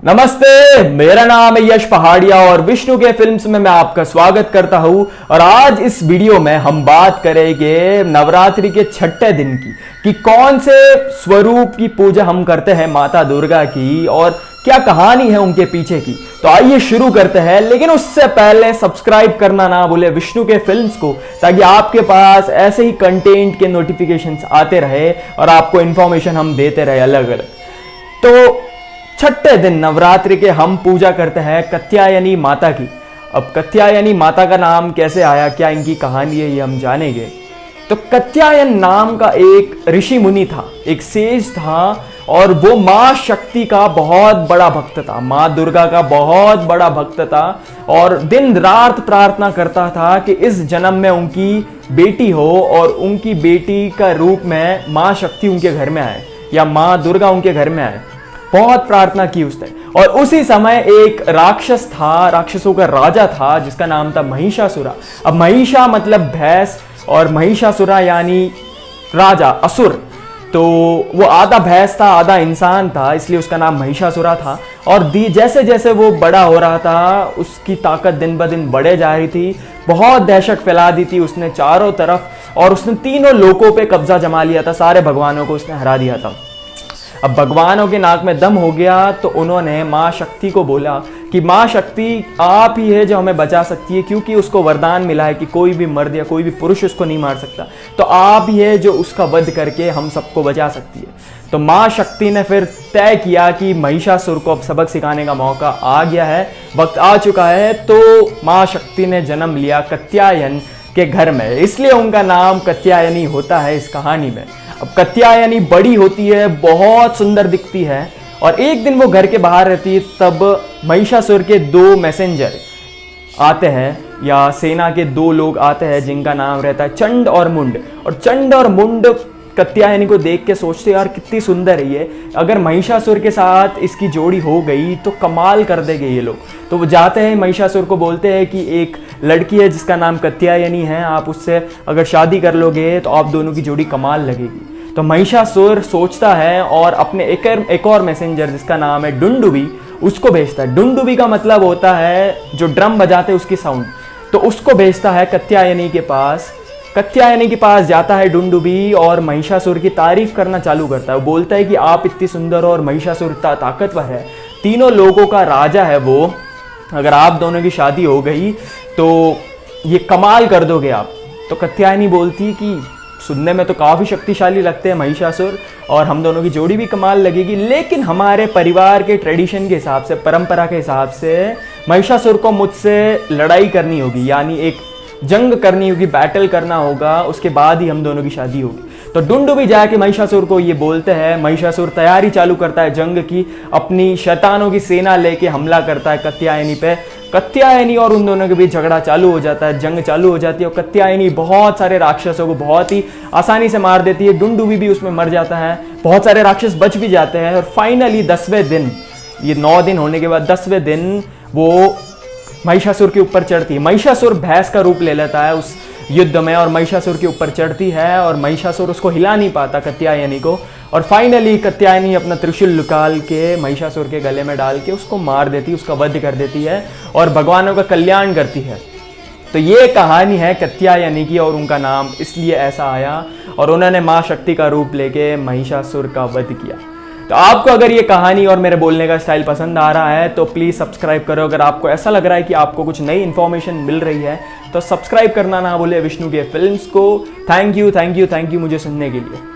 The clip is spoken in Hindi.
नमस्ते, मेरा नाम है यश पहाड़िया और विष्णु के फिल्म्स में मैं आपका स्वागत करता हूं। और आज इस वीडियो में हम बात करेंगे नवरात्रि के छठे दिन की कि कौन से स्वरूप की पूजा हम करते हैं माता दुर्गा की और क्या कहानी है उनके पीछे की। तो आइए शुरू करते हैं, लेकिन उससे पहले सब्सक्राइब करना ना भूले विष्णु के फिल्म्स को, ताकि आपके पास ऐसे ही कंटेंट के नोटिफिकेशंस आते रहे और आपको इंफॉर्मेशन हम देते रहे अलग अलग। तो छठे दिन नवरात्रि के हम पूजा करते हैं कात्यायनी माता की। अब कात्यायनी माता का नाम कैसे आया, क्या इनकी कहानी है, ये हम जानेंगे। तो कात्यायन नाम का एक ऋषि मुनि था, एक सेज था और वो माँ शक्ति का बहुत बड़ा भक्त था, माँ दुर्गा का बहुत बड़ा भक्त था और दिन रात प्रार्थना करता था कि इस जन्म में उनकी बेटी हो और उनकी बेटी का रूप में माँ शक्ति उनके घर में आए या माँ दुर्गा उनके घर में आए। बहुत प्रार्थना की उसने। और उसी समय एक राक्षस था, राक्षसों का राजा था जिसका नाम था महिषासुरा। अब महिषा मतलब भैंस और महिषासुरा यानी राजा, असुर। तो वो आधा भैंस था आधा इंसान था, इसलिए उसका नाम महिषासुरा था। और जैसे जैसे वो बड़ा हो रहा था उसकी ताकत दिन ब दिन बढ़े जा रही थी, बहुत दहशत फैला दी थी उसने चारों तरफ और उसने तीनों लोकों पे कब्जा जमा लिया था, सारे भगवानों को उसने हरा दिया था। अब भगवानों के नाक में दम हो गया तो उन्होंने माँ शक्ति को बोला कि माँ शक्ति आप ही है जो हमें बचा सकती है, क्योंकि उसको वरदान मिला है कि कोई भी मर्द या कोई भी पुरुष उसको नहीं मार सकता, तो आप ही है जो उसका वध करके हम सबको बचा सकती है। तो माँ शक्ति ने फिर तय किया कि महिषासुर को अब सबक सिखाने का मौका आ गया है, वक्त आ चुका है। तो माँ शक्ति ने जन्म लिया कात्यायन के घर में, इसलिए उनका नाम कात्यायनी होता है इस कहानी में। अब कात्यायनी बड़ी होती है, बहुत सुंदर दिखती है और एक दिन वो घर के बाहर रहती है, तब महिषासुर के दो मैसेंजर आते हैं या सेना के दो लोग आते हैं जिनका नाम रहता है चंड और मुंड। और चंड और मुंड कात्यायनी को देख के सोचते यार कितनी सुंदर है ये, अगर महिषासुर के साथ इसकी जोड़ी हो गई तो कमाल कर देंगे ये लोग। तो वो जाते हैं महिषासुर को बोलते हैं कि एक लड़की है जिसका नाम कात्यायनी है, आप उससे अगर शादी कर लोगे तो आप दोनों की जोड़ी कमाल लगेगी। तो महिषासुर सोचता है और अपने एक और मैसेंजर जिसका नाम है डुंडुबी उसको भेजता है। डुंडुबी का मतलब होता है जो ड्रम बजाते उसकी साउंड, तो उसको भेजता है कात्यायनी के पास। कात्यायनी के पास जाता है डुंडुबी और महिषासुर की तारीफ करना चालू करता है। वो बोलता है कि आप इतनी सुंदर और महिषासुर इतना ताकतवर है, तीनों लोगों का राजा है वो, अगर आप दोनों की शादी हो गई तो ये कमाल कर दोगे आप। तो कात्यायनी बोलती कि सुनने में तो काफ़ी शक्तिशाली लगते हैं महिषासुर और हम दोनों की जोड़ी भी कमाल लगेगी, लेकिन हमारे परिवार के ट्रेडिशन के हिसाब से, परंपरा के हिसाब से महिषासुर को मुझसे लड़ाई करनी होगी, यानी एक जंग करनी होगी, बैटल करना होगा, उसके बाद ही हम दोनों की शादी होगी। तो डुंडुबी जाके महिषासुर को ये बोलते हैं। महिषासुर तैयारी चालू करता है जंग की, अपनी शैतानों की सेना लेके हमला करता है कात्यायनी पे। कात्यायनी और उन दोनों के बीच झगड़ा चालू हो जाता है, जंग चालू हो जाती है और कात्यायनी बहुत सारे राक्षसों को बहुत ही आसानी से मार देती है। डुंडुबी भी उसमें मर जाता है, बहुत सारे राक्षस बच भी जाते हैं और फाइनली 10वें दिन, ये 9 दिन होने के बाद 10वें दिन वो महिषासुर के ऊपर चढ़ती है। महिषासुर भैंस का रूप ले लेता है उस युद्ध में और महिषासुर के ऊपर चढ़ती है और महिषासुर उसको हिला नहीं पाता कात्यायनी को। और फाइनली कात्यायनी अपना त्रिशूल निकाल के महिषासुर के गले में डाल के उसको मार देती है, उसका वध कर देती है और भगवानों का कल्याण करती है। तो ये कहानी है कात्यायनी की और उनका नाम इसलिए ऐसा आया और उन्होंने माँ शक्ति का रूप लेके महिषासुर का वध किया। तो आपको अगर ये कहानी और मेरे बोलने का स्टाइल पसंद आ रहा है तो प्लीज़ सब्सक्राइब करो। अगर आपको ऐसा लग रहा है कि आपको कुछ नई इन्फॉर्मेशन मिल रही है तो सब्सक्राइब करना ना भूले विष्णु के फिल्म्स को। थैंक यू मुझे सुनने के लिए।